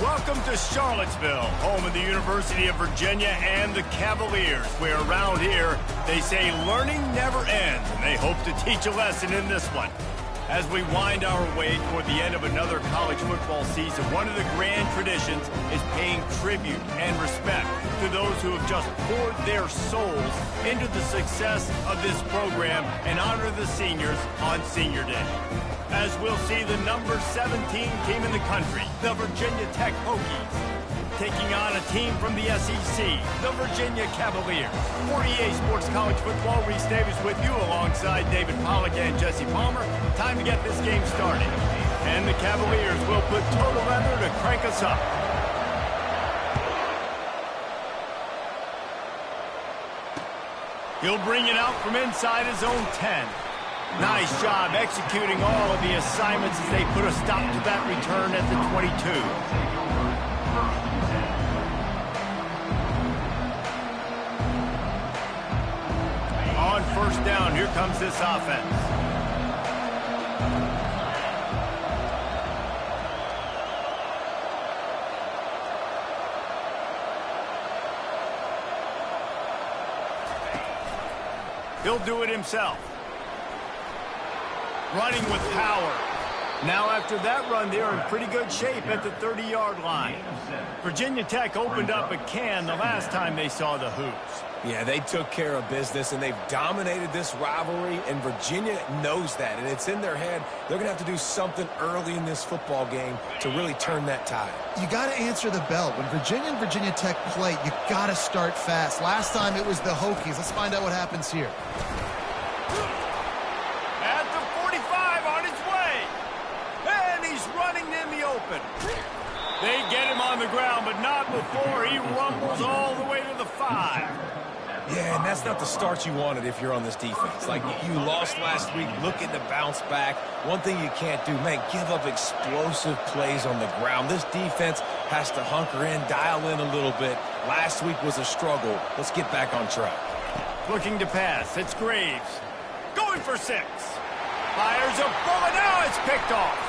Welcome to Charlottesville, home of the University of Virginia and the Cavaliers, where around here they say learning never ends, and they hope to teach a lesson in this one. As we wind our way toward the end of another college football season, one of the grand traditions is paying tribute and respect to those who have just poured their souls into the success of this program and honor the seniors on Senior Day. As we'll see, the number 17 team in the country, the Virginia Tech Hokies, taking on a team from the SEC, the Virginia Cavaliers. For EA Sports College Football, Reese Davis with you alongside David Pollack and Jesse Palmer. Time to get this game started. And the Cavaliers will put total leather to crank us up. He'll bring it out from inside his own 10. Nice job executing all of the assignments as they put a stop to that return at the 22. On first down, here comes this offense. He'll do it himself. Running with power. Now after that run, they're in pretty good shape at the 30-yard line. Virginia Tech opened up a can the last time they saw the Hoops. Yeah, they took care of business, and they've dominated this rivalry, and Virginia knows that, and it's in their head. They're going to have to do something early in this football game to really turn that tide. You got to answer the bell. When Virginia and Virginia Tech play, you got to start fast. Last time it was the Hokies. Let's find out what happens here. At the 45 on his way. And he's running in the open. They get him on the ground, but not before he rumbles all the way to the 5. Yeah, and that's not the start you wanted if you're on this defense. Like, you lost last week, looking to bounce back. One thing you can't do, man, give up explosive plays on the ground. This defense has to hunker in, dial in a little bit. Last week was a struggle. Let's get back on track. Looking to pass. It's Graves. Going for 6. Fires a bullet. Now it's picked off.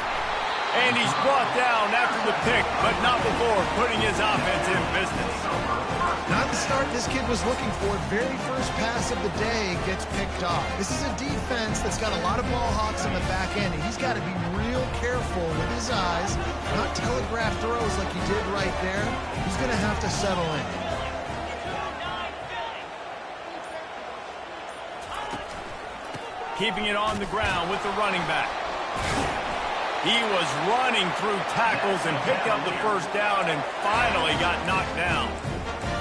And he's brought down after the pick, but not before putting his offense in business. Not the start this kid was looking for. Very first pass of the day gets picked off. This is a defense that's got a lot of ball hawks in the back end, and he's got to be real careful with his eyes, not telegraph throws like he did right there. He's going to have to settle in. Keeping it on the ground with the running back. He was running through tackles and picked up the first down and finally got knocked down.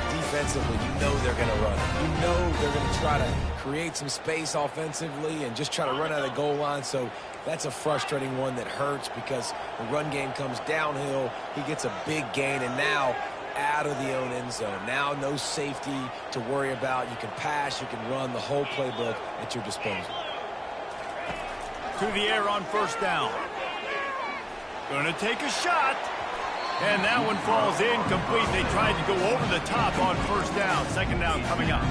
Defensively, you know they're going to run. You know they're going to try to create some space offensively and just try to run out of the goal line. So that's a frustrating one that hurts because the run game comes downhill. He gets a big gain, and now out of the own end zone. Now no safety to worry about. You can pass, you can run, the whole playbook at your disposal. To the air on first down. Going to take a shot. And that one falls incomplete. They tried to go over the top on first down. Second down coming up.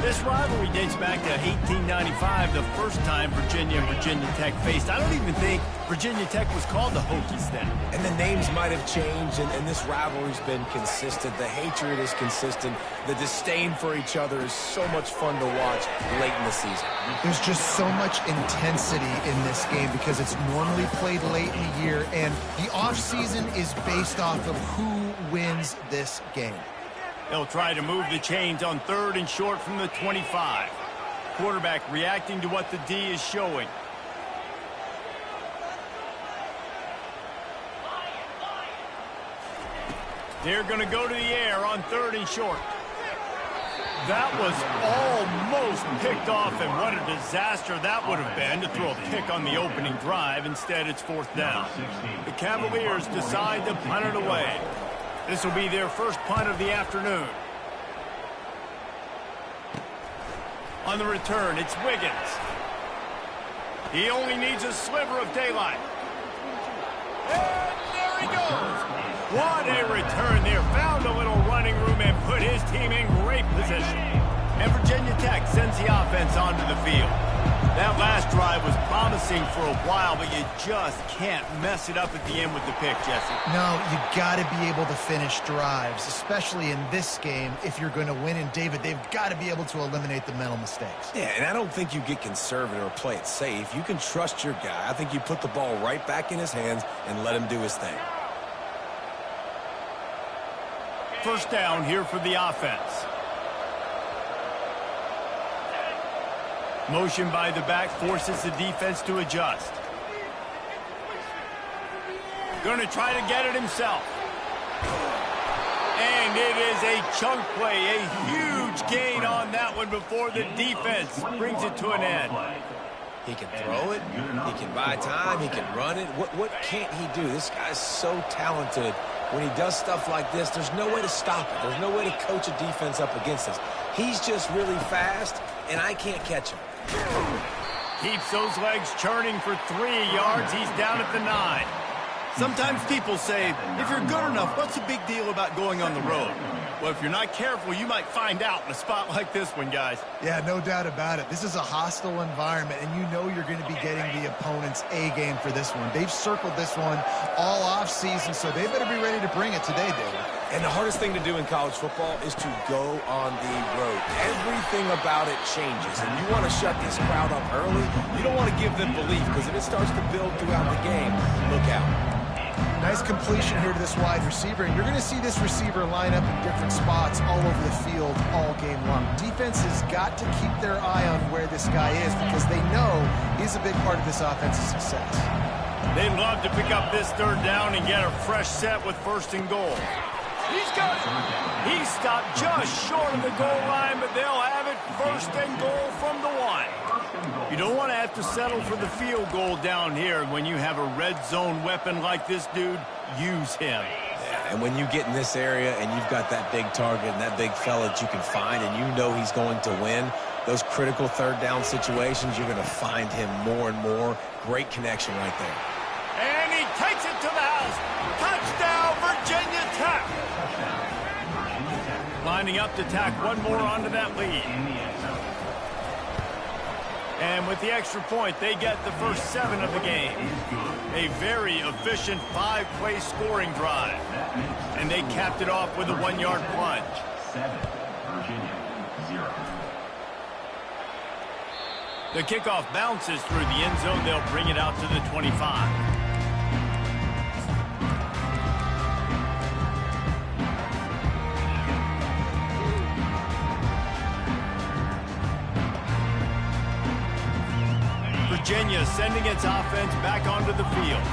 This rivalry dates back to 1895, the first time Virginia and Virginia Tech faced. I don't even think Virginia Tech was called the Hokies then. And the names might have changed, and this rivalry's been consistent. The hatred is consistent. The disdain for each other is so much fun to watch late in the season. There's just so much intensity in this game because it's normally played late in the year, and the offseason is based off of who wins this game. They'll try to move the chains on 3rd and short from the 25. Quarterback reacting to what the D is showing. They're going to go to the air on 3rd and short. That was almost picked off, and what a disaster that would have been to throw a pick on the opening drive. Instead, it's 4th down. The Cavaliers decide to punt it away. This will be their first punt of the afternoon. On the return, it's Wiggins. He only needs a sliver of daylight. And there he goes. What a return there. Found a little running room and put his team in great position. And Virginia Tech sends the offense onto the field. That last drive was promising for a while, but you just can't mess it up at the end with the pick, Jesse. No, you got to be able to finish drives, especially in this game if you're going to win. And, David, they've got to be able to eliminate the mental mistakes. Yeah, and I don't think you get conservative or play it safe. You can trust your guy. I think you put the ball right back in his hands and let him do his thing. First down here for the offense. Motion by the back forces the defense to adjust. Going to try to get it himself. And it is a chunk play, a huge gain on that one before the defense brings it to an end. He can throw it, he can buy time, he can run it. What can't he do? This guy's so talented. When he does stuff like this, there's no way to stop it. There's no way to coach a defense up against us. He's just really fast, and I can't catch him. Keeps those legs churning for 3 yards. He's down at the 9. Sometimes people say, if you're good enough, what's the big deal about going on the road? Well, if you're not careful, you might find out in a spot like this one, guys. Yeah, no doubt about it. This is a hostile environment, and you know you're going to be getting the opponent's A game for this one. They've circled this one all offseason, so they better be ready to bring it today, David. And the hardest thing to do in college football is to go on the road. Everything about it changes, and you want to shut this crowd up early. You don't want to give them belief, because if it starts to build throughout the game, look out. Nice completion here to this wide receiver, and you're going to see this receiver line up in different spots all over the field all game long. Defense has got to keep their eye on where this guy is because they know he's a big part of this offense's success. They'd love to pick up this third down and get a fresh set with first and goal. He's got it. He stopped just short of the goal line, but they'll have it first and goal from the 1. You don't want to have to settle for the field goal down here. When you have a red zone weapon like this dude, use him. Yeah, and when you get in this area and you've got that big target and that big fella that you can find and you know he's going to win, those critical third down situations, you're going to find him more and more. Great connection right there. And he takes it to the house. Touchdown, Virginia Tech. Lining up to tack one more onto that lead. And with the extra point, they get the first 7 of the game. A very efficient 5-play scoring drive. And they capped it off with a 1-yard plunge. 7, Virginia, 0. The kickoff bounces through the end zone. They'll bring it out to the 25. Virginia sending its offense back onto the field.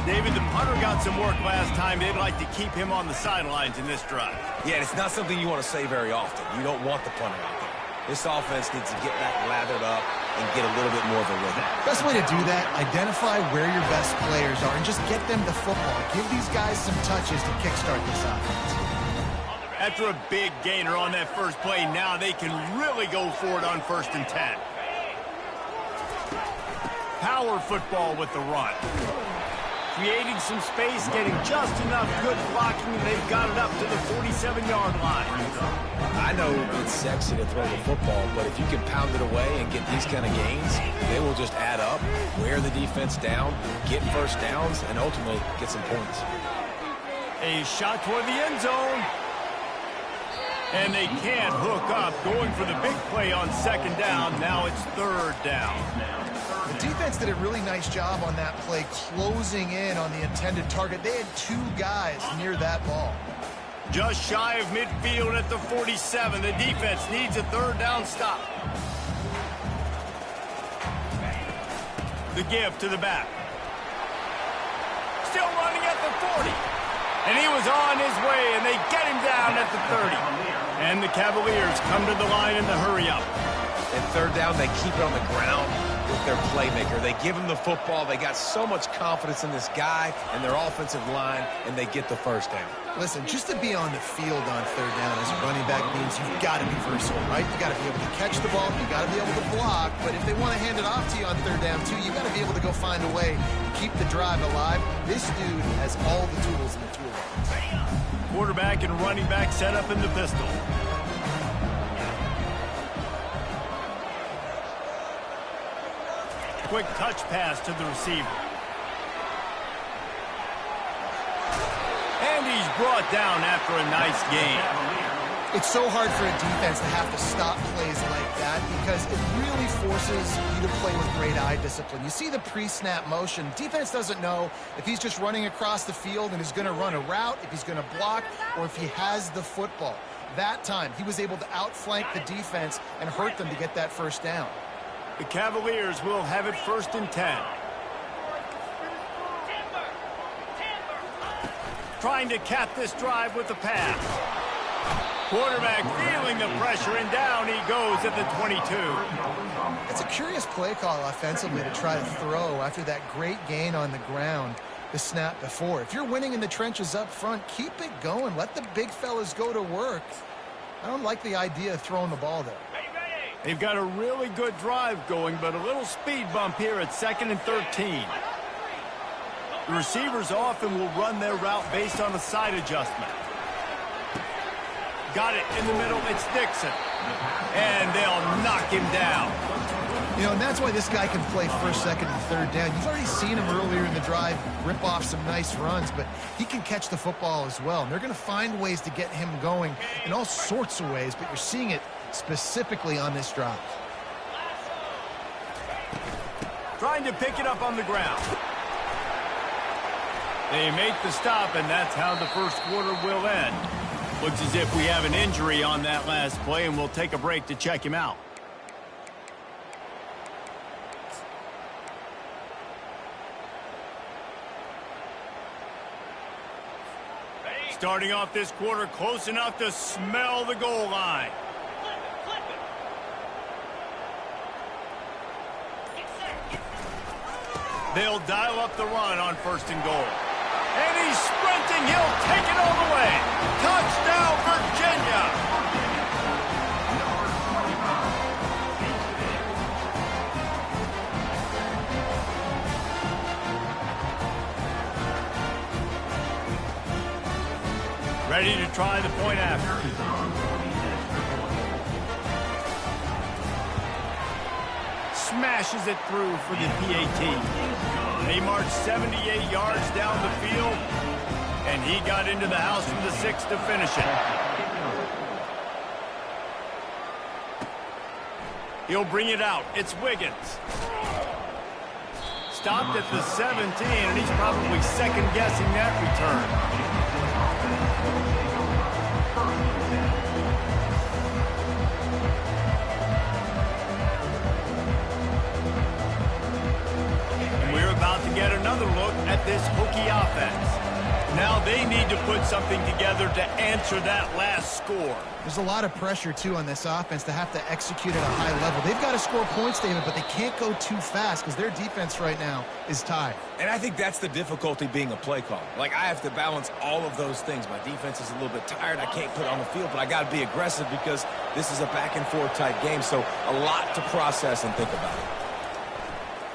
David, the punter got some work last time. They'd like to keep him on the sidelines in this drive. Yeah, it's not something you want to say very often. You don't want the punter out there. This offense needs to get back lathered up and get a little bit more of a rhythm. Best way to do that, identify where your best players are and just get them the football. Give these guys some touches to kickstart this offense. After a big gainer on that first play, now they can really go for it on 1st and 10. Power football with the run. Creating some space, getting just enough good blocking, and they've got it up to the 47-yard line. I know it's sexy to throw the football, but if you can pound it away and get these kind of gains, they will just add up, wear the defense down, get first downs, and ultimately get some points. A shot toward the end zone. And they can't hook up, going for the big play on 2nd down. Now it's 3rd down. The defense did a really nice job on that play, closing in on the intended target. They had 2 guys near that ball. Just shy of midfield at the 47. The defense needs a 3rd down stop. The give to the back. Still running at the 40. And he was on his way, and they get him down at the 30. And the Cavaliers come to the line in the hurry-up. And 3rd down, they keep it on the ground with their playmaker. They give him the football. They got so much confidence in this guy and their offensive line, and they get the 1st down. Listen, just to be on the field on 3rd down as a running back means you've got to be versatile, right? You got to be able to catch the ball. You got to be able to block. But if they want to hand it off to you on 3rd down, too, you got to be able to go find a way to keep the drive alive. This dude has all the tools in the toolbox. Quarterback and running back set up in the pistol. quick touch pass to the receiver. And he's brought down after a nice gain. It's so hard for a defense to have to stop plays like that because it really forces you to play with great eye discipline. You see the pre-snap motion. Defense doesn't know if he's just running across the field and is going to run a route, if he's going to block, or if he has the football. That time, he was able to outflank the defense and hurt them to get that first down. The Cavaliers will have it 1st and 10. Trying to cap this drive with the pass. Quarterback feeling the pressure, and down he goes at the 22. It's a curious play call offensively to try to throw after that great gain on the ground the snap before. If you're winning in the trenches up front, keep it going. Let the big fellas go to work. I don't like the idea of throwing the ball there. They've got a really good drive going, but a little speed bump here at 2nd and 13. The receivers often will run their route based on a side adjustment. Got it in the middle. It's Dixon. And they'll knock him down. You know, and that's why this guy can play 1st, 2nd, and 3rd down. You've already seen him earlier in the drive rip off some nice runs, but he can catch the football as well. And they're going to find ways to get him going in all sorts of ways, but you're seeing it specifically on this drive. Trying to pick it up on the ground. They make the stop, and that's how the first quarter will end. Looks as if we have an injury on that last play, and we'll take a break to check him out. Starting off this quarter close enough to smell the goal line. They'll dial up the run on 1st and goal. And he's sprinting. He'll take it all the way. Touchdown, Virginia. Ready to try the point after. Smashes it through for the PAT. He marched 78 yards down the field, and he got into the house from the 6 to finish it. He'll bring it out. It's Wiggins. Stopped at the 17, and he's probably second-guessing that return. About to get another look at this Hokie offense. Now they need to put something together to answer that last score. There's a lot of pressure, too, on this offense to have to execute at a high level. They've got to score points, David, but they can't go too fast because their defense right now is tied. And I think that's the difficulty being a play caller. Like, I have to balance all of those things. My defense is a little bit tired. I can't put it on the field, but I got to be aggressive because this is a back-and-forth type game, so a lot to process and think about it.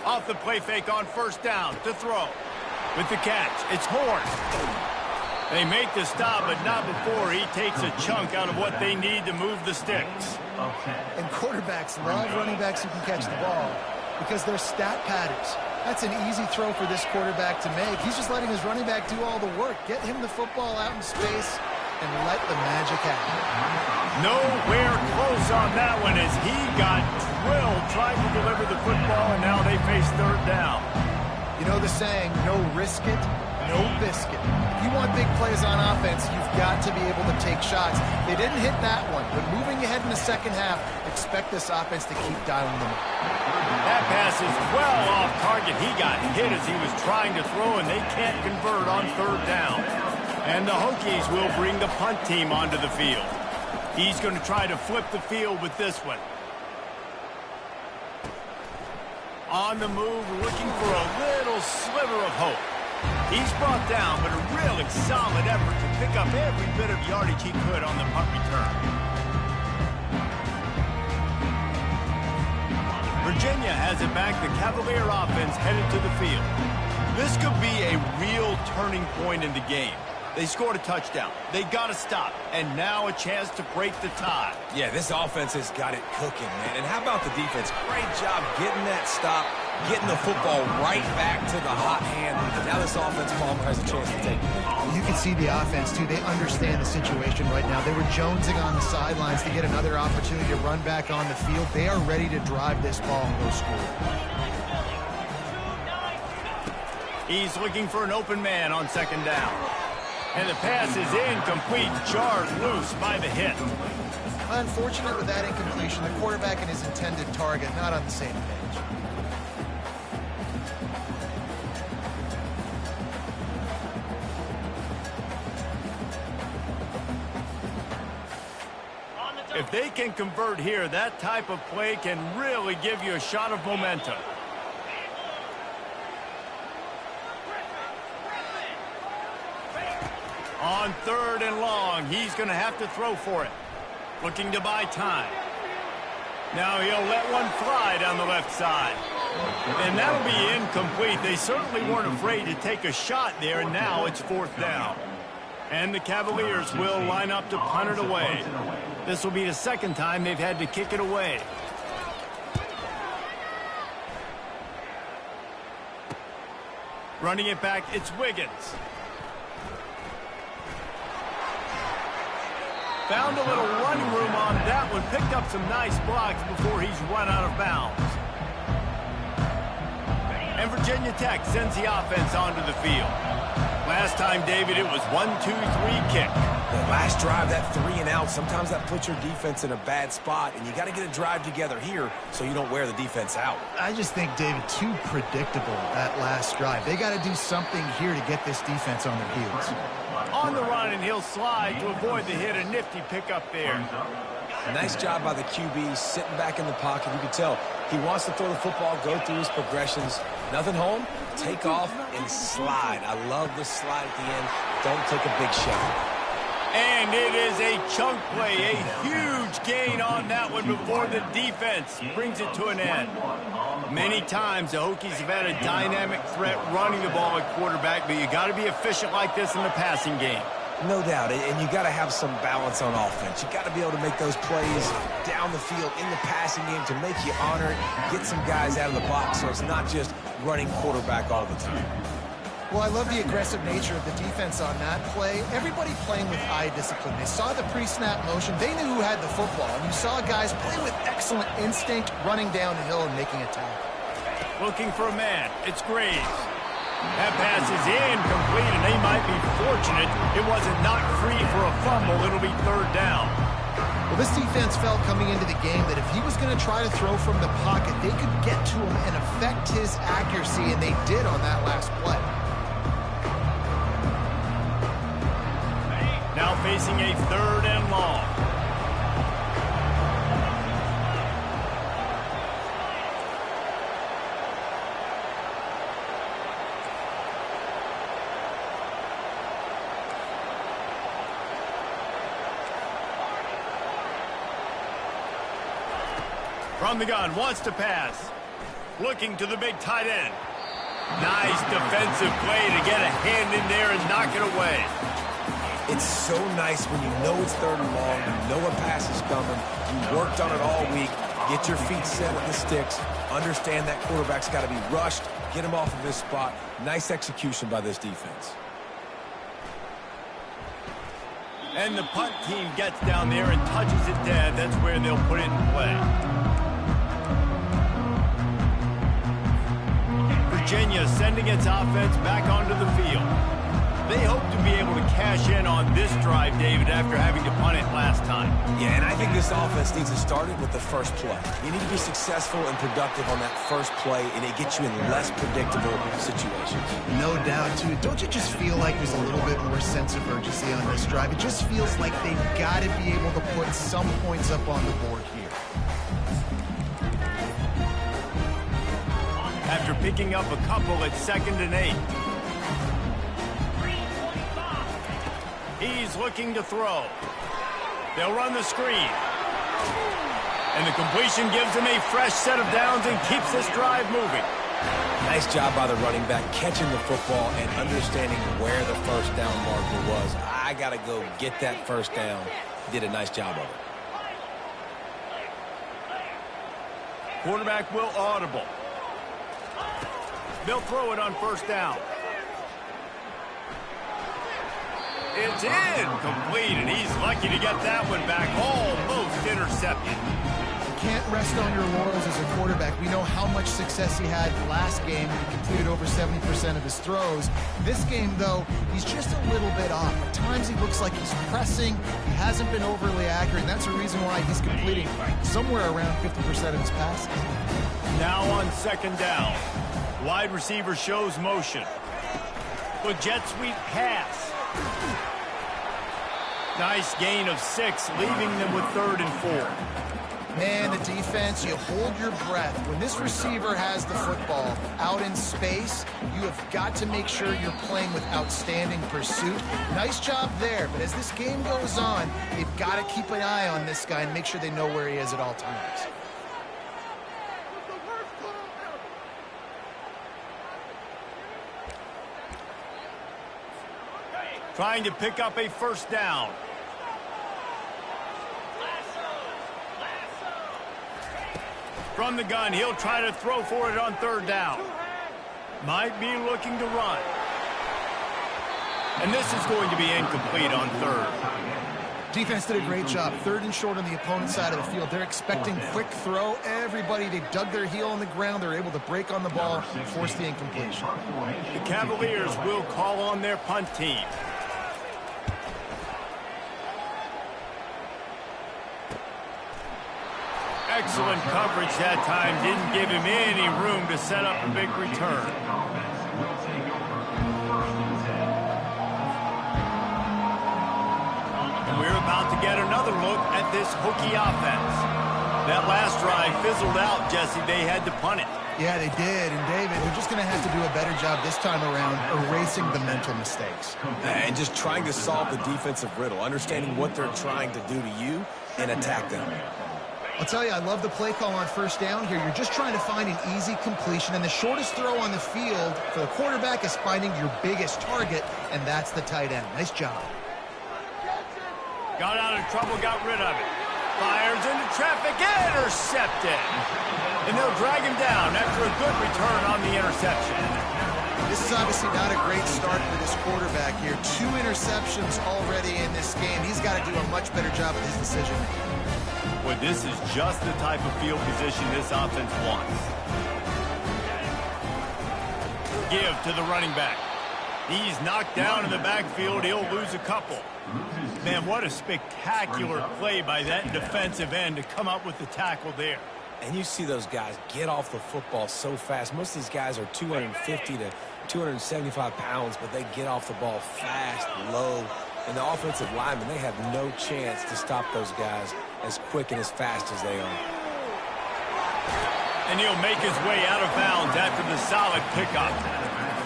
Off the play fake on 1st down to throw. With the catch, it's Horn. They make the stop, but not before he takes a chunk out of what they need to move the sticks. And quarterbacks love running backs who can catch the ball because they're stat patterns. That's an easy throw for this quarterback to make. He's just letting his running back do all the work. Get him the football out in space and let the magic happen. Nowhere close on that one as he got drilled trying to deliver the football, and now they face 3rd down. You know the saying, no risk it, no biscuit. If you want big plays on offense, you've got to be able to take shots. They didn't hit that one, but moving ahead in the 2nd half, expect this offense to keep dialing them up. That pass is well off target. He got hit as he was trying to throw, and they can't convert on 3rd down. And the Hokies will bring the punt team onto the field. He's going to try to flip the field with this one. On the move, looking for a little sliver of hope. He's brought down, but a really solid effort to pick up every bit of yardage he could on the punt return. Virginia has it back. The Cavalier offense headed to the field. This could be a real turning point in the game. They scored a touchdown. They got to stop. And now a chance to break the tie. Yeah, this offense has got it cooking, man. And how about the defense? Great job getting that stop, getting the football right back to the hot hand. Now this offense, Palmer, has a chance to take it. You can see the offense, too. They understand the situation right now. They were jonesing on the sidelines to get another opportunity to run back on the field. They are ready to drive this ball and go score. He's looking for an open man on second down. And the pass is incomplete, jarred loose by the hit. Unfortunate with that incompletion. The quarterback and his intended target not on the same page. If they can convert here, that type of play can really give you a shot of momentum. On third and long, he's going to have to throw for it. Looking to buy time. Now he'll let one fly down the left side. And that'll be incomplete. They certainly weren't afraid to take a shot there, and now it's fourth down. And the Cavaliers will line up to punt it away. This will be the second time they've had to kick it away. Running it back, it's Wiggins. Found a little running room on that one. Picked up some nice blocks before he's run out of bounds. And Virginia Tech sends the offense onto the field. Last time, David, it was 1-2-3 kick. The last drive, that 3 and out, sometimes that puts your defense in a bad spot, and you got to get a drive together here so you don't wear the defense out. I just think, David, too predictable that last drive. They got to do something here to get this defense on their heels. On the run, and he'll slide to avoid the hit. A nifty pickup there. Nice job by the QB, sitting back in the pocket. You can tell he wants to throw the football, go through his progressions. Nothing home, take off, and slide. I love the slide at the end. Don't take a big shot. And it is a chunk play, a huge gain on that one before the defense brings it to an end. Many times the Hokies have had a dynamic threat running the ball at quarterback, but you got to be efficient like this in the passing game. No doubt, and you got to have some balance on offense. You got to be able to make those plays down the field in the passing game to make you honor it, get some guys out of the box so it's not just running quarterback all the time. Well, I love the aggressive nature of the defense on that play. Everybody playing with eye discipline. They saw the pre-snap motion. They knew who had the football. And you saw guys play with excellent instinct, running down the hill and making a tackle. Looking for a man. It's Graves. That pass is incomplete, and they might be fortunate it wasn't knocked free for a fumble. It'll be third down. Well, this defense felt coming into the game that if he was going to try to throw from the pocket, they could get to him and affect his accuracy, and they did on that last play. Now facing a third and long. From the gun, wants to pass. Looking to the big tight end. Nice defensive play to get a hand in there and knock it away. It's so nice when you know it's third and long, you know a pass is coming, you worked on it all week, get your feet set with the sticks, understand that quarterback's got to be rushed, get him off of this spot. Nice execution by this defense. And the punt team gets down there and touches it dead. That's where they'll put it in play. Virginia sending its offense back onto the field. They hope to be able to cash in on this drive, David, after having to punt it last time. Yeah, and I think this offense needs to start it with the first play. You need to be successful and productive on that first play, and it gets you in less predictable situations. No doubt, too. Don't you just feel like there's a little bit more sense of urgency on this drive? It just feels like they've got to be able to put some points up on the board here. After picking up a couple at 2nd and 8. He's looking to throw. They'll run the screen. And the completion gives him a fresh set of downs and keeps this drive moving. Nice job by the running back catching the football and understanding where the first down marker was. I got to go get that first down. He did a nice job of it. Quarterback will audible. They'll throw it on first down. It's incomplete, and he's lucky to get that one back. Almost intercepted. You can't rest on your laurels as a quarterback. We know how much success he had last game. He completed over 70% of his throws. This game, though, he's just a little bit off. At times he looks like he's pressing. He hasn't been overly accurate, and that's the reason why he's completing somewhere around 50% of his passes. Now on second down. Wide receiver shows motion. The jet sweep pass. Nice gain of 6, leaving them with 3rd and 4. Man, the defense, you hold your breath. When this receiver has the football out in space, you have got to make sure you're playing with outstanding pursuit. Nice job there, but as this game goes on, they've got to keep an eye on this guy and make sure they know where he is at all times. Trying to pick up a first down. From the gun, he'll try to throw for it on 3rd down. Might be looking to run. And this is going to be incomplete on 3rd. Defense did a great job. 3rd and short on the opponent's side of the field. They're expecting quick throw. Everybody, they dug their heel on the ground. They're able to break on the ball and force the incompletion. The Cavaliers will call on their punt team. Excellent coverage that time. Didn't give him any room to set up a big return. And we're about to get another look at this Hokie offense. That last drive fizzled out, Jesse. They had to punt it. Yeah, they did. And, David, they're just going to have to do a better job this time around erasing the mental mistakes. And just trying to solve the defensive riddle, understanding what they're trying to do to you and attack them. I'll tell you, I love the play call on first down here. You're just trying to find an easy completion, and the shortest throw on the field for the quarterback is finding your biggest target, and that's the tight end. Nice job. Got out of trouble, got rid of it. Fires into traffic, intercepted. And they'll drag him down after a good return on the interception. This is obviously not a great start for this quarterback here. 2 interceptions already in this game. He's got to do a much better job with his decision-making. Well, this is just the type of field position this offense wants. Give to the running back. He's knocked down in the backfield. He'll lose a couple. Man, what a spectacular play by that defensive end to come up with the tackle there. And you see those guys get off the football so fast. Most of these guys are 250 to 275 pounds, but they get off the ball fast, low. And the offensive linemen, they have no chance to stop those guys as quick and as fast as they are. And he'll make his way out of bounds after the solid pickup.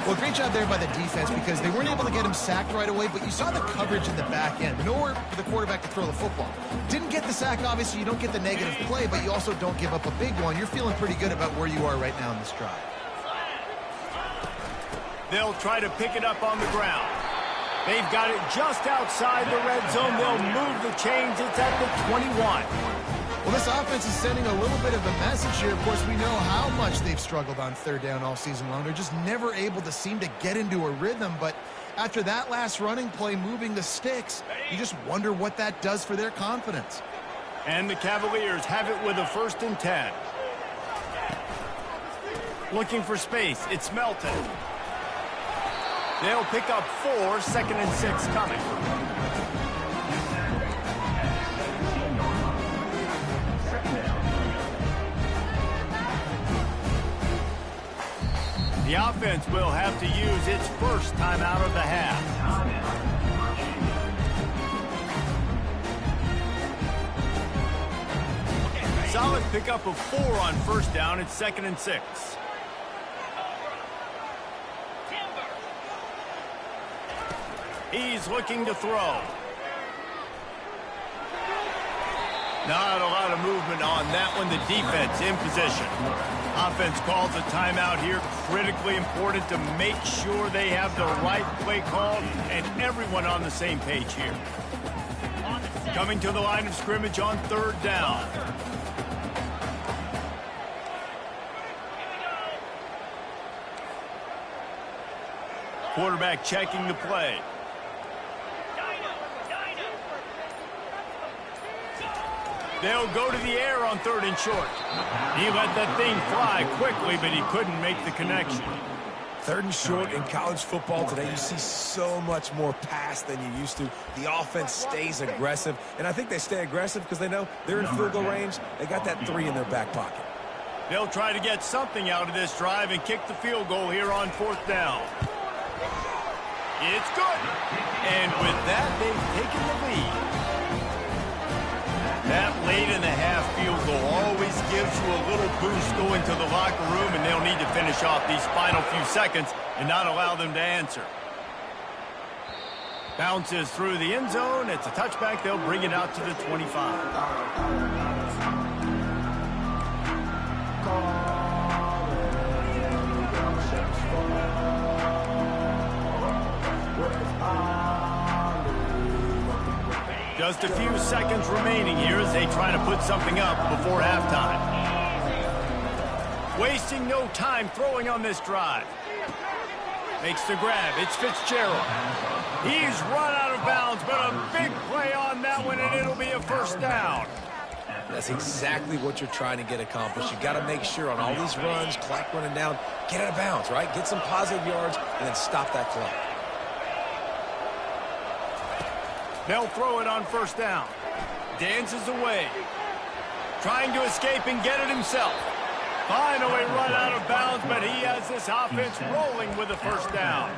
Well, great job there by the defense because they weren't able to get him sacked right away, but you saw the coverage in the back end. Nowhere for the quarterback to throw the football. Didn't get the sack, obviously. You don't get the negative play, but you also don't give up a big one. You're feeling pretty good about where you are right now in this drive. They'll try to pick it up on the ground. They've got it just outside the red zone. They'll move the chains. It's at the 21. Well, this offense is sending a little bit of a message here. Of course, we know how much they've struggled on 3rd down all season long. They're just never able to seem to get into a rhythm. But after that last running play, moving the sticks, you just wonder what that does for their confidence. And the Cavaliers have it with a 1st and 10. Looking for space. It's Melton. They'll pick up 4, 2nd and 6 coming. The offense will have to use its first timeout of the half. Solid pickup of 4 on first down. It's 2nd and 6. He's looking to throw. Not a lot of movement on that one. The defense in position. Offense calls a timeout here. Critically important to make sure they have the right play call and everyone on the same page here. Coming to the line of scrimmage on 3rd down. Quarterback checking the play. They'll go to the air on 3rd and short. He let that thing fly quickly, but he couldn't make the connection. 3rd and short in college football today, you see so much more pass than you used to. The offense stays aggressive, and I think they stay aggressive because they know they're in field goal range. They got that 3 in their back pocket. They'll try to get something out of this drive and kick the field goal here on 4th down. It's good. And with that, they've taken the lead. That late in the half field goal always gives you a little boost going to the locker room, and they'll need to finish off these final few seconds and not allow them to answer. Bounces through the end zone. It's a touchback. They'll bring it out to the 25. Just a few seconds remaining here as they try to put something up before halftime. Wasting no time throwing on this drive. Makes the grab. It's Fitzgerald. He's run out of bounds, but a big play on that one, and it'll be a 1st down. That's exactly what you're trying to get accomplished. You got to make sure on all these runs, clock running down, get out of bounds, right? Get some positive yards, and then stop that clock. They'll throw it on 1st down. Dances away. Trying to escape and get it himself. Finally run out of bounds, but he has this offense rolling with a 1st down.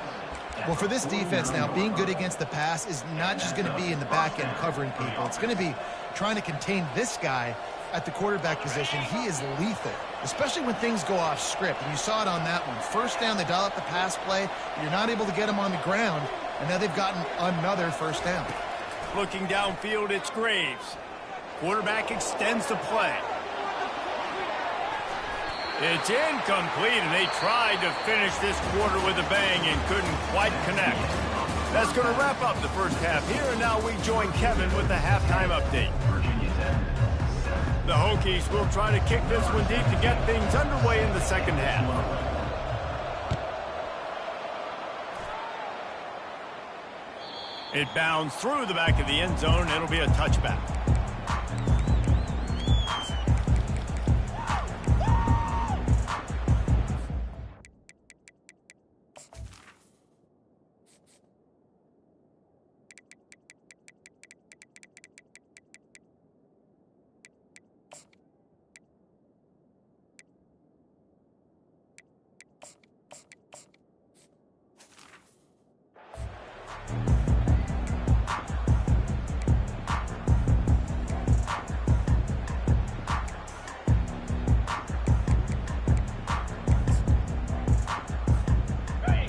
Well, for this defense now, being good against the pass is not just going to be in the back end covering people. It's going to be trying to contain this guy at the quarterback position. He is lethal, especially when things go off script. And you saw it on that one. 1st down, they dial up the pass play. You're not able to get him on the ground, and now they've gotten another 1st down. Looking downfield, it's Graves. Quarterback extends the play. It's incomplete, and they tried to finish this quarter with a bang and couldn't quite connect. That's going to wrap up the 1st half here, and now we join Kevin with the halftime update. The Hokies will try to kick this one deep to get things underway in the 2nd half. It bounds through the back of the end zone. It'll be a touchback.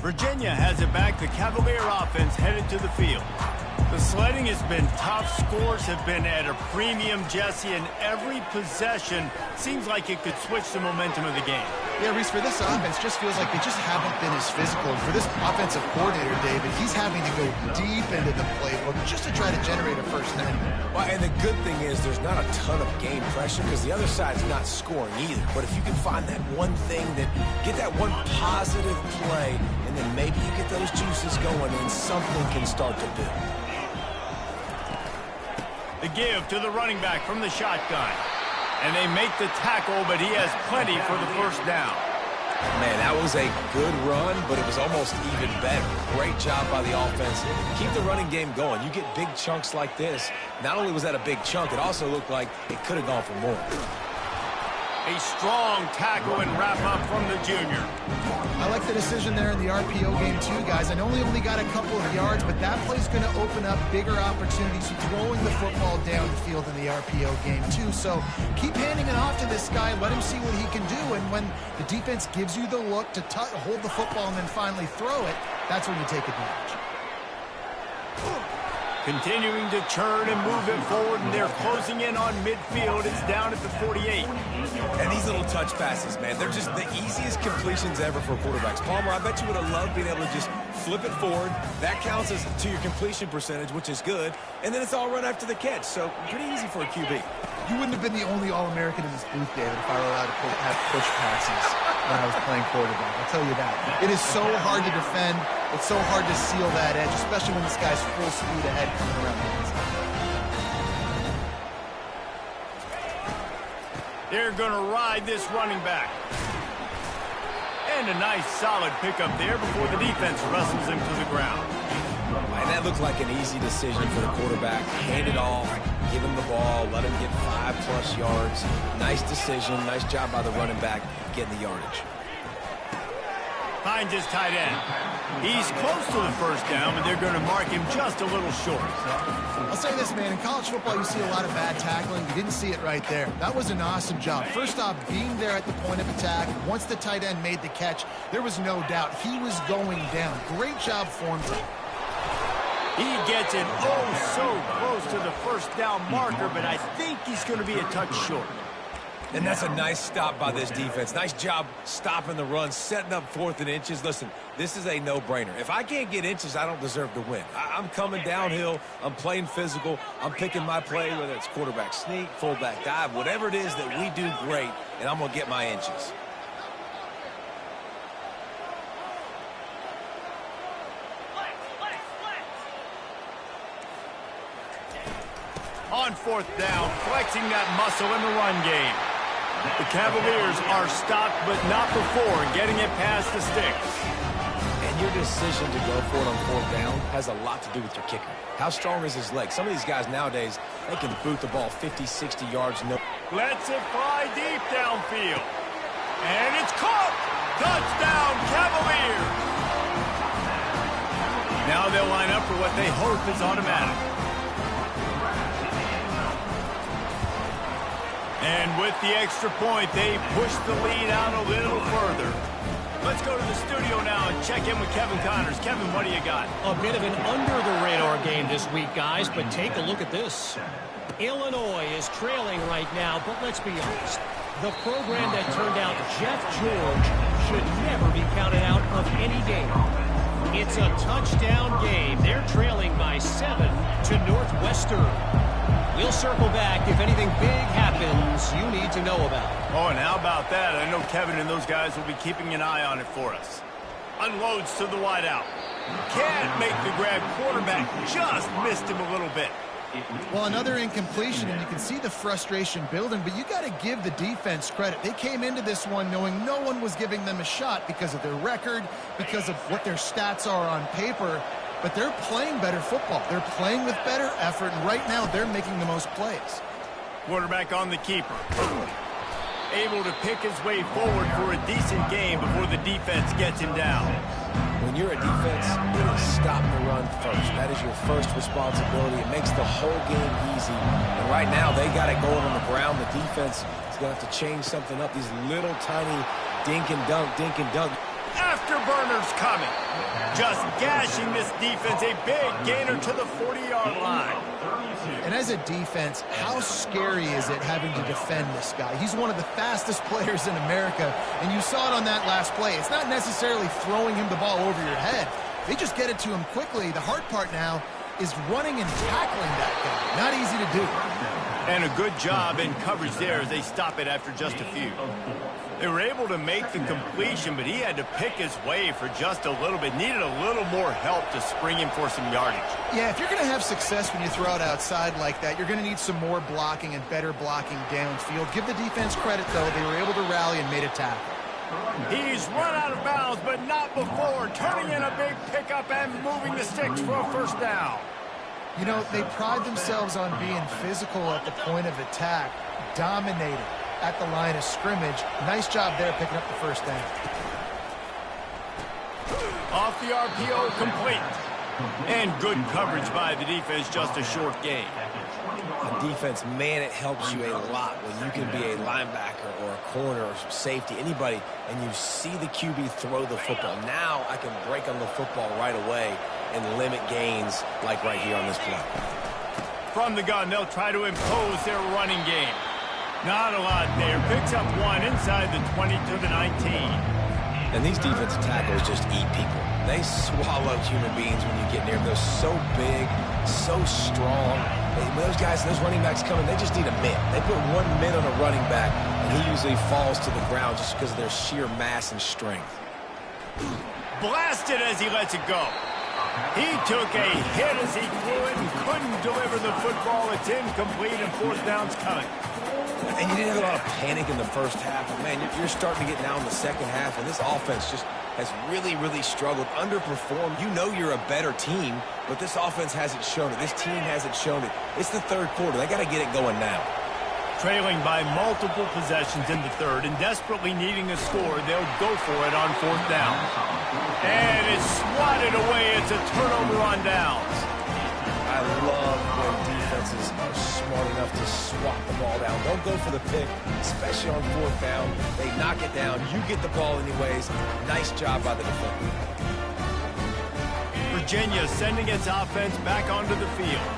Virginia has it back. The Cavalier offense headed to the field. The sledding has been tough. Scores have been at a premium, Jesse, and every possession seems like it could switch the momentum of the game. Yeah, Reese, for this offense, just feels like they just haven't been as physical. And for this offensive coordinator, David, he's having to go deep into the playbook just to try to generate a 1st down. Well, and the good thing is there's not a ton of game pressure because the other side's not scoring either. But if you can find that one thing, that get that one positive play, and then maybe you get those juices going and something can start to build. The give to the running back from the shotgun. And they make the tackle, but he has plenty for the 1st down. Man, that was a good run, but it was almost even better. Great job by the offense. Keep the running game going. You get big chunks like this. Not only was that a big chunk, it also looked like it could have gone for more. A strong tackle and wrap up from the junior. I like the decision there in the RPO game too, guys. I know he only got a couple of yards, but that play's going to open up bigger opportunities throwing the football down the field in the RPO game too. So keep handing it off to this guy. Let him see what he can do. And when the defense gives you the look to hold the football and then finally throw it, that's when you take advantage. Continuing to churn and move it forward, and they're closing in on midfield. It's down at the 48. And these little touch passes, man, they're just the easiest completions ever for quarterbacks. Palmer, I bet you would have loved being able to just flip it forward. That counts as to your completion percentage, which is good. And then it's all run after the catch, so pretty easy for a QB. You wouldn't have been the only All-American in this booth, David, if I were allowed to have push passes when I was playing quarterback. I'll tell you that. It is so hard to defend. It's so hard to seal that edge, especially when this guy's full speed ahead coming around the inside. They're going to ride this running back. And a nice solid pickup there before the defense wrestles him to the ground. And that looked like an easy decision for the quarterback. Hand it off, give him the ball, let him get 5+ yards. Nice decision, nice job by the running back getting the yardage. Finds his tight end. He's close to the first down, but they're going to mark him just a little short. I'll say this, man. In college football, you see a lot of bad tackling. You didn't see it right there. That was an awesome job. First off, being there at the point of attack. Once the tight end made the catch, there was no doubt he was going down. Great job for him. He gets it so close to the first down marker, but I think he's going to be a touch short. And that's a nice stop by this defense. Nice job stopping the run, setting up 4th and inches. Listen, this is a no-brainer. If I can't get inches, I don't deserve to win. I'm coming downhill. I'm playing physical. I'm picking my play, whether it's quarterback sneak, fullback dive, whatever it is that we do great, and I'm going to get my inches. On 4th down, flexing that muscle in the run game. The Cavaliers are stopped, but not before getting it past the sticks. And your decision to go for it on 4th down has a lot to do with your kicker. How strong is his leg? Some of these guys nowadays, they can boot the ball 50, 60 yards. No. Lets it fly deep downfield. And it's caught! Touchdown, Cavaliers! Now they'll line up for what they hope is automatic. And with the extra point, they push the lead out a little further. Let's go to the studio now and check in with Kevin Connors. Kevin, what do you got? A bit of an under-the-radar game this week, guys, but take a look at this. Illinois is trailing right now, but let's be honest. The program that turned out Jeff George should never be counted out of any game. It's a touchdown game. They're trailing by 7 to Northwestern. We'll circle back if anything big happens you need to know about. Oh, and how about that? I know Kevin and those guys will be keeping an eye on it for us. Unloads to the wideout. Can't make the grab. Quarterback just missed him a little bit. Well, another incompletion, and you can see the frustration building, but you got to give the defense credit. They came into this one knowing no one was giving them a shot because of their record, because of what their stats are on paper. But they're playing better football. They're playing with better effort, and right now they're making the most plays. Quarterback on the keeper. Able to pick his way forward for a decent game before the defense gets him down. When you're a defense, it is stop the run first. That is your first responsibility. It makes the whole game easy. And right now, they got it going on the ground. The defense is going to have to change something up. These little tiny dink and dunk. Afterburners coming. Just gashing this defense. A big gainer to the 40-yard line. And as a defense, how scary is it having to defend this guy? He's one of the fastest players in America, and you saw it on that last play. It's not necessarily throwing him the ball over your head. They just get it to him quickly. The hard part now is running and tackling that guy. Not easy to do. And a good job in coverage there as they stop it after just a few. They were able to make the completion, but he had to pick his way for just a little bit. Needed a little more help to spring him for some yardage. Yeah, if you're going to have success when you throw it outside like that, you're going to need some more blocking and better blocking downfield. Give the defense credit, though. They were able to rally and made a tackle. He's run out of bounds, but not before. Turning in a big pickup and moving the sticks for a first down. You know, they pride themselves on being physical at the point of attack, dominating at the line of scrimmage. Nice job there picking up the first down. Off the RPO, complete. And good coverage by the defense, just a short gain. on defense, man, it helps you a lot when you can be a linebacker or a corner or some safety, anybody, and you see the QB throw the football. Now I can break on the football right away and limit gains like right here on this play. From the gun, they'll try to impose their running game. Not a lot there. Picks up one inside the 20 to the 19. And these defensive tackles just eat people. They swallow human beings when you get near them. They're so big, so strong. When those guys, those running backs come in, they just need a mitt. They put 1 mitt on a running back, and he usually falls to the ground just because of their sheer mass and strength. Blasted as he lets it go. He took a hit as he threw it and couldn't deliver the football. It's incomplete and fourth down's coming. And you didn't have a lot of panic in the first half. But man, you're starting to get now in the second half, and this offense just has really, really struggled, underperformed. You know you're a better team, but this offense hasn't shown it. This team hasn't shown it. It's the third quarter. They got to get it going now. Trailing by multiple possessions in the third and desperately needing a score, they'll go for it on fourth down. And it's swatted away. It's a turnover on downs. I love when defenses are smart enough to swat the ball down. Don't go for the pick, especially on fourth down. They knock it down. You get the ball anyways. Nice job by the defender. Virginia sending its offense back onto the field.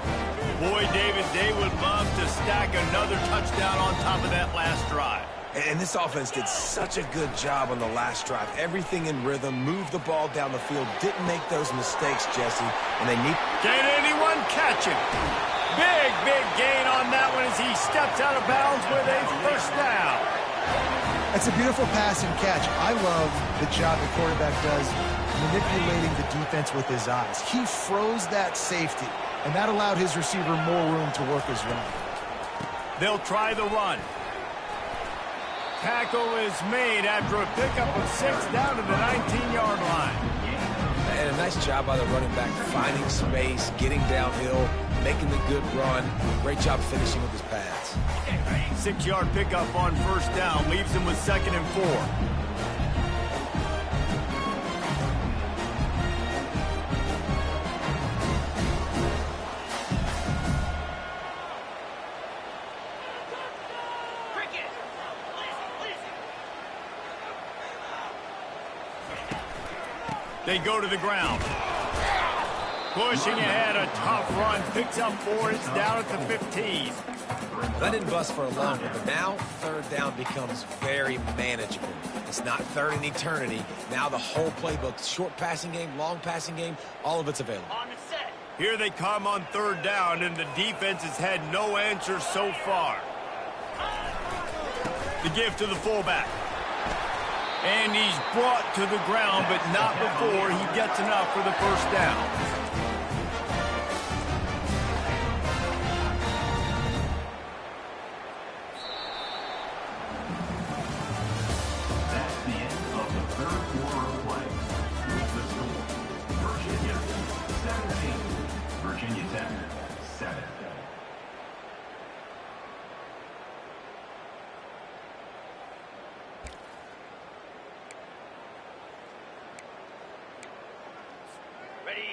Boy, David, they would love to stack another touchdown on top of that last drive. And this offense did such a good job on the last drive. Everything in rhythm, moved the ball down the field, didn't make those mistakes, Jesse. And they need... Can anyone catch him? Big, big gain on that one as he steps out of bounds with a first down. That's a beautiful pass and catch. I love the job the quarterback does manipulating the defense with his eyes. He froze that safety, and that allowed his receiver more room to work his run. They'll try the run. Tackle is made after a pickup of 6 down to the 19-yard line. And a nice job by the running back, finding space, getting downhill, making the good run. Great job finishing with his pads. 6-yard pickup on first down leaves him with 2nd and 4. They go to the ground. Pushing ahead, a tough run. Picks up 4. It's down at the 15. That didn't bust for a long one, but now third down becomes very manageable. It's not third in eternity. Now the whole playbook, short passing game, long passing game, all of it's available. Here they come on third down, and the defense has had no answer so far. The give to the fullback. And he's brought to the ground, but not before he gets enough for the first down. That's the end of the third quarter of play. With the score, Virginia 17, Virginia Tech 7.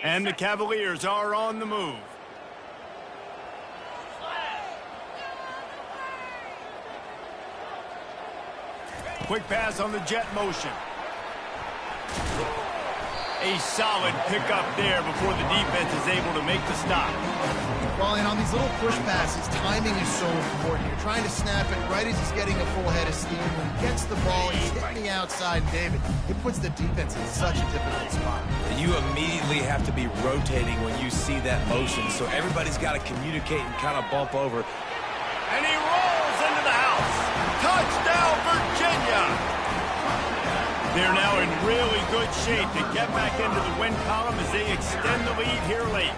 And the Cavaliers are on the move. Quick pass on the jet motion. A solid pickup there before the defense is able to make the stop. Well, and on these little push passes, timing is so important. You're trying to snap it right as he's getting a full head of steam. When he gets the ball, he's hitting the outside, David. It puts the defense in such a difficult spot. You immediately have to be rotating when you see that motion, so everybody's got to communicate and kind of bump over. And he rolls into the house. Touchdown, Virginia! They're now in really good shape to get back into the win column as they extend the lead here late.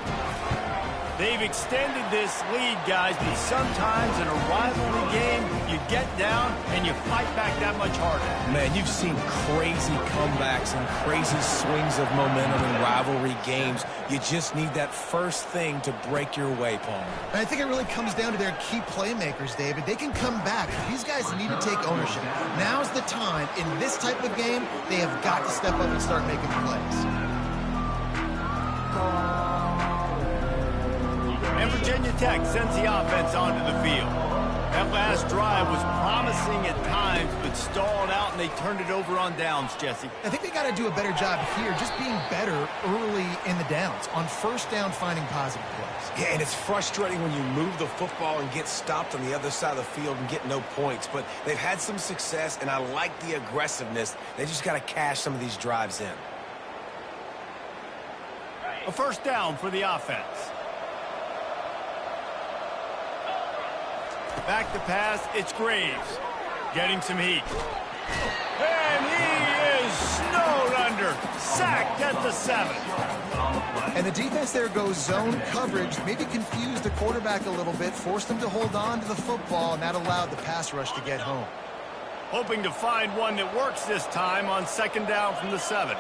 They've extended this lead, guys, but sometimes in a rivalry game, you get down and you fight back that much harder. Man, you've seen crazy comebacks and crazy swings of momentum in rivalry games. You just need that first thing to break your way, Paul. And I think it really comes down to their key playmakers, David. They can come back. These guys need to take ownership. Now's the time. In this type of game, they have got to step up and start making plays. And Virginia Tech sends the offense onto the field. That last drive was promising at times, but stalled out, and they turned it over on downs, Jesse. I think they got to do a better job here, just being better early in the downs, on first down finding positive plays. Yeah, and it's frustrating when you move the football and get stopped on the other side of the field and get no points. But they've had some success, and I like the aggressiveness. They just got to cash some of these drives in. A first down for the offense. Back to pass, it's Graves. Getting some heat. And he is snowed under. Sacked at the 7. And the defense there goes zone coverage, maybe confused the quarterback a little bit, forced him to hold on to the football, and that allowed the pass rush to get home. Hoping to find one that works this time on second down from the 7.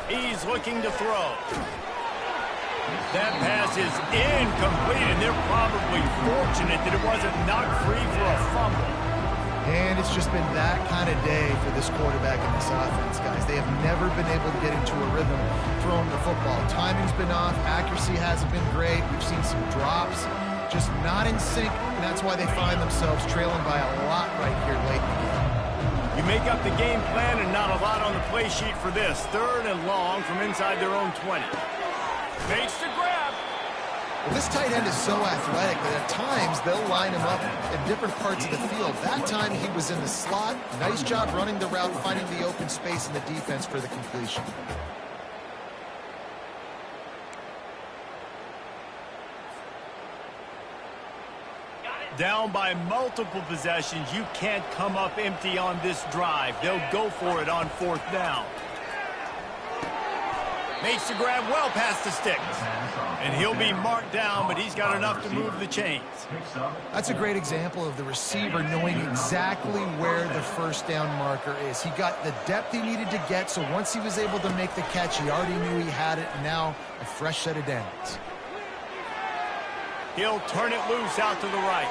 He's looking to throw. That pass is incomplete, and they're probably fortunate that it wasn't knocked free for a fumble. And it's just been that kind of day for this quarterback and this offense, guys. They have never been able to get into a rhythm throwing the football. Timing's been off. Accuracy hasn't been great. We've seen some drops, just not in sync, and that's why they find themselves trailing by a lot right here late in the game. You make up the game plan and not a lot on the play sheet for this. Third and long from inside their own 20. Makes the grab. Well, this tight end is so athletic that at times they'll line him up in different parts of the field. That time he was in the slot. Nice job running the route, finding the open space in the defense for the completion. Down by multiple possessions, you can't come up empty on this drive. They'll go for it on fourth down. Makes the grab well past the sticks. And he'll be marked down, but he's got enough to move the chains. That's a great example of the receiver knowing exactly where the first down marker is. He got the depth he needed to get, so once he was able to make the catch, he already knew he had it, and now a fresh set of downs. He'll turn it loose out to the right.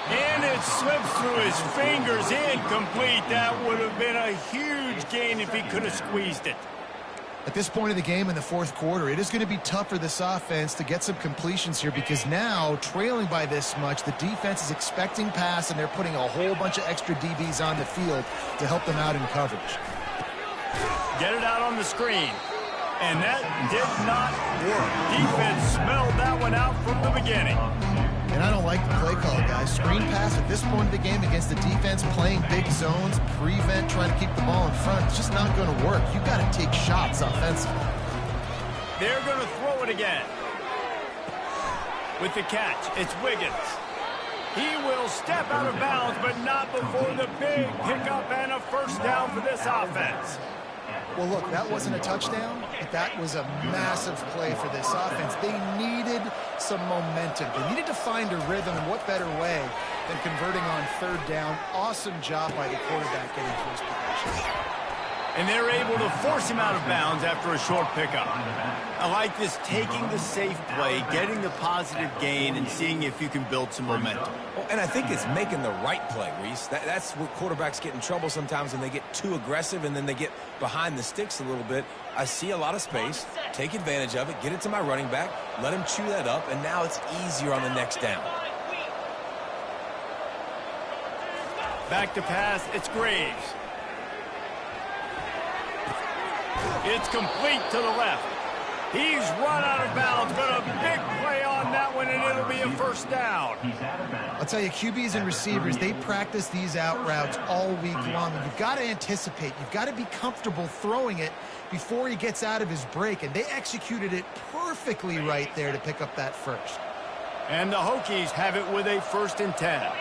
And it slips through his fingers, incomplete. That would have been a huge gain if he could have squeezed it. At this point of the game in the fourth quarter, it is going to be tough for this offense to get some completions here because now, trailing by this much, the defense is expecting pass, and they're putting a whole bunch of extra DBs on the field to help them out in coverage. Get it out on the screen. And that did not work. Defense smelled that one out from the beginning. And I don't like the play call, guys. Screen pass at this point of the game against the defense playing big zones, prevent, trying to keep the ball in front. It's just not going to work. You've got to take shots offensively. They're going to throw it again. With the catch, it's Wiggins. He will step out of bounds, but not before the big pickup and a first down for this offense. Well, look, that wasn't a touchdown, but that was a massive play for this offense. They needed some momentum. They needed to find a rhythm, and what better way than converting on third down. Awesome job by the quarterback getting to his position. And they're able to force him out of bounds after a short pickup. I like this, taking the safe play, getting the positive gain, and seeing if you can build some momentum. Well, and I think it's making the right play, Reese. That's where quarterbacks get in trouble sometimes when they get too aggressive and then they get behind the sticks a little bit. I see a lot of space, take advantage of it, get it to my running back, let him chew that up, and now it's easier on the next down. Back to pass, it's Graves. It's complete to the left. He's run out of bounds, but a big play on that one, and it'll be a first down. I'll tell you, QBs and receivers, they practice these out routes all week long. And you've got to anticipate. You've got to be comfortable throwing it before he gets out of his break, and they executed it perfectly right there to pick up that first. And the Hokies have it with a 1st and 10.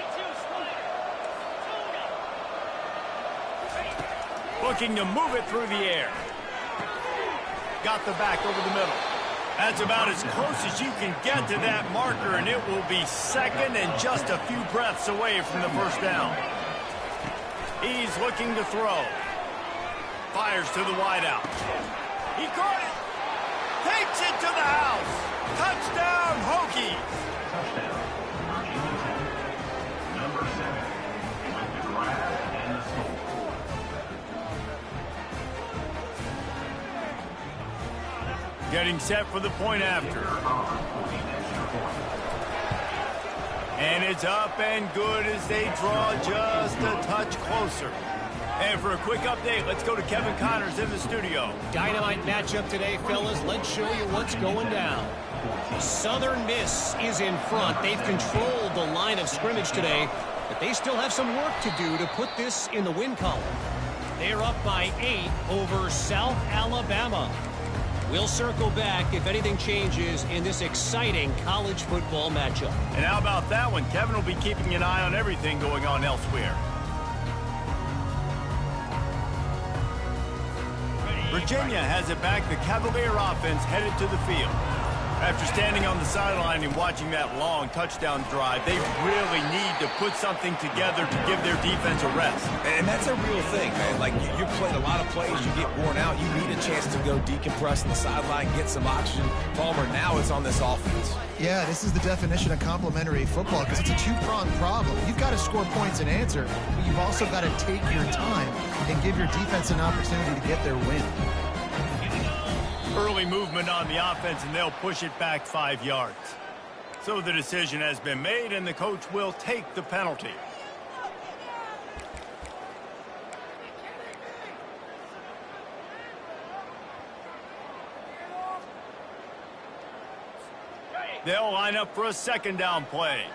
Looking to move it through the air. Got the back over the middle. That's about as close as you can get to that marker, and it will be second and just a few breaths away from the first down. He's looking to throw. Fires to the wideout. He caught it. Takes it to the house. Touchdown, Hokies. Touchdown, Virginia Tech. Number 7 with the grab and the score. Getting set for the point after. And it's up and good as they draw just a touch closer. And for a quick update, let's go to Kevin Connors in the studio. Dynamite matchup today, fellas. Let's show you what's going down. Southern Miss is in front. They've controlled the line of scrimmage today, but they still have some work to do to put this in the win column. They're up by 8 over South Alabama. We'll circle back if anything changes in this exciting college football matchup. And how about that one? Kevin will be keeping an eye on everything going on elsewhere. Virginia has it back. The Cavalier offense headed to the field. After standing on the sideline and watching that long touchdown drive, they really need to put something together to give their defense a rest. And that's a real thing, man. Like, you played a lot of plays, you get worn out, you need a chance to go decompress on the sideline, get some oxygen. Palmer, now it's on this offense. Yeah, this is the definition of complementary football because it's a two-pronged problem. You've got to score points and answer, but you've also got to take your time and give your defense an opportunity to get their win. Early movement on the offense, and they'll push it back 5 yards. So the decision has been made, and the coach will take the penalty. They'll line up for a second down play.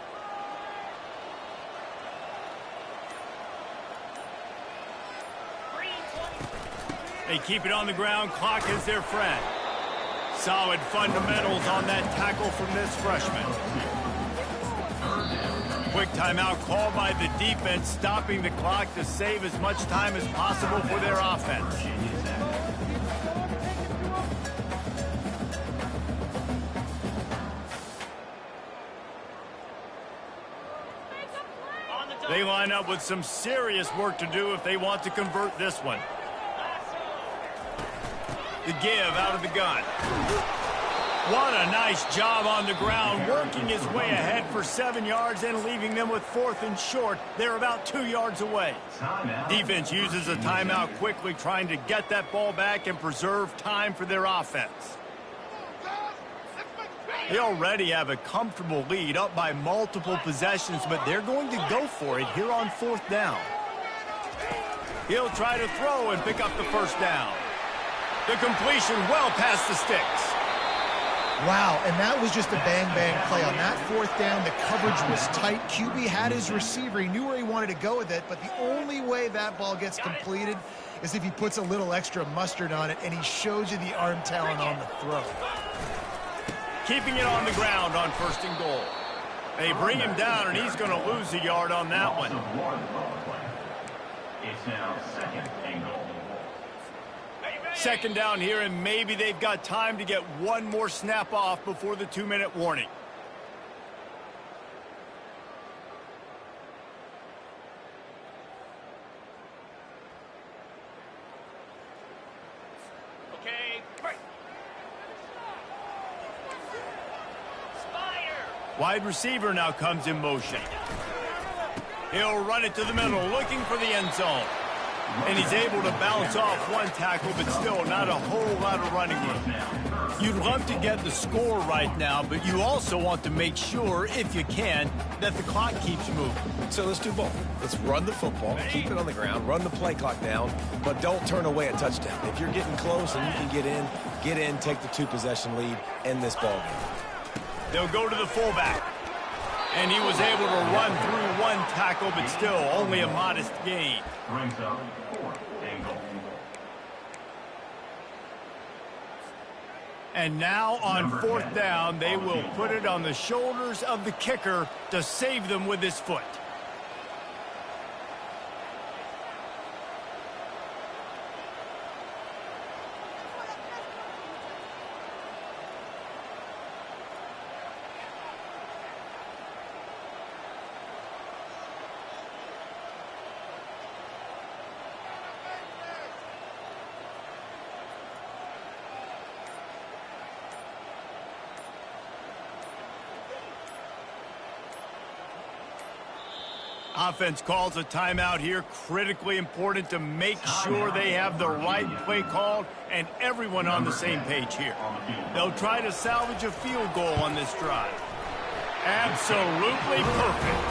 They keep it on the ground. Clock is their friend. Solid fundamentals on that tackle from this freshman. Quick timeout called by the defense, stopping the clock to save as much time as possible for their offense. They line up with some serious work to do if they want to convert this one. The give out of the gun. What a nice job on the ground, working his way ahead for 7 yards and leaving them with 4th and short. They're about 2 yards away. Defense uses a timeout quickly, trying to get that ball back and preserve time for their offense. They already have a comfortable lead, up by multiple possessions, but they're going to go for it here on 4th down. He'll try to throw and pick up the first down. The completion well past the sticks. Wow, and that was just a bang-bang play. On that 4th down, the coverage was tight. QB had his receiver. He knew where he wanted to go with it, but the only way that ball gets completed is if he puts a little extra mustard on it, and he shows you the arm talent on the throw. Keeping it on the ground on 1st and goal. They bring him down, and he's going to lose a yard on that one. It's now 2nd and goal. Second down here, and maybe they've got time to get one more snap off before the 2-minute warning. Okay. Wide receiver now comes in motion. He'll run it to the middle, looking for the end zone. And he's able to bounce off one tackle, but still not a whole lot of running room. You'd love to get the score right now, but you also want to make sure, if you can, that the clock keeps moving. So let's do both. Let's run the football, keep it on the ground, run the play clock down, but don't turn away a touchdown. If you're getting close and you can get in, take the 2-possession lead, end this ball game. They'll go to the fullback. And he was able to run through one tackle, but still only a modest gain. Brings up 4th and goal. And now on 4th down, they will put it on the shoulders of the kicker to save them with his foot. Offense calls a timeout here. Critically important to make sure they have the right play called and everyone on the same page here. They'll try to salvage a field goal on this drive. Absolutely perfect.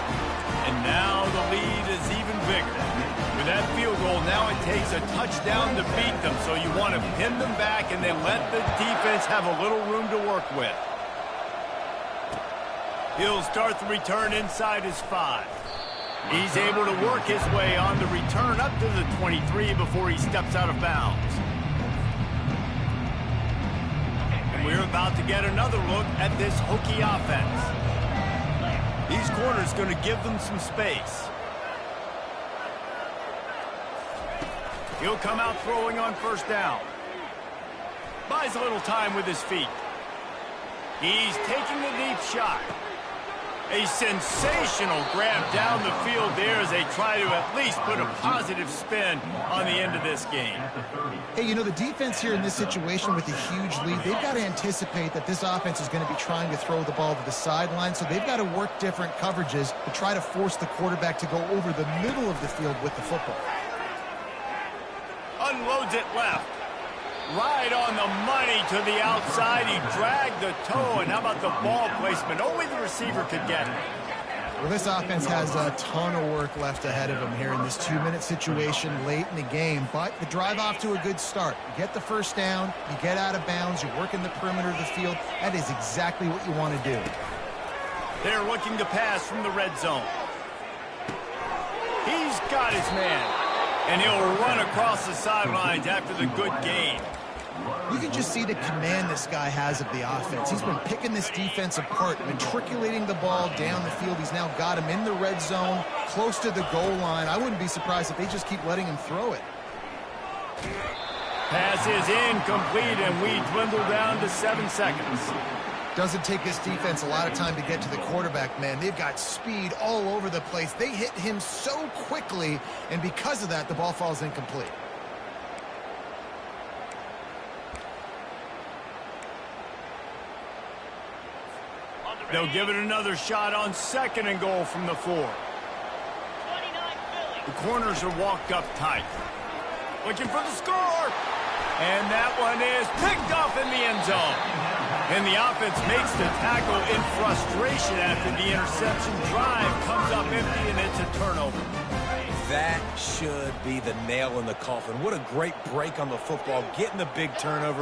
And now the lead is even bigger. With that field goal, now it takes a touchdown to beat them, so you want to pin them back and then let the defense have a little room to work with. He'll start the return inside his 5. He's able to work his way on the return up to the 23 before he steps out of bounds. And we're about to get another look at this Hokie offense. These corners going to give them some space. He'll come out throwing on first down. Buys a little time with his feet. He's taking the deep shot. A sensational grab down the field there as they try to at least put a positive spin on the end of this game. Hey, you know, the defense here in this situation with a huge lead, they've got to anticipate that this offense is going to be trying to throw the ball to the sideline, so they've got to work different coverages to try to force the quarterback to go over the middle of the field with the football. Unloads it left. Right on the money to the outside. He dragged the toe, and how about the ball placement? Only the receiver could get it. Well, this offense has a ton of work left ahead of them here in this 2-minute situation late in the game, but the drive off to a good start. You get the first down, you get out of bounds, you're working the perimeter of the field. That is exactly what you want to do. They're looking to pass from the red zone. He's got his man, and he'll run across the sidelines after the good gain. You can just see the command this guy has of the offense. He's been picking this defense apart, matriculating the ball down the field. He's now got him in the red zone, close to the goal line. I wouldn't be surprised if they just keep letting him throw it. Pass is incomplete, and we dwindle down to 7 seconds. Doesn't take this defense a lot of time to get to the quarterback, man. They've got speed all over the place. They hit him so quickly, and because of that, the ball falls incomplete. They'll give it another shot on 2nd and goal from the 4. The corners are walked up tight. Looking for the score. And that one is picked off in the end zone. And the offense makes the tackle in frustration after the interception. Drive comes up empty, and it's a turnover. That should be the nail in the coffin. What a great break on the football, getting the big turnover.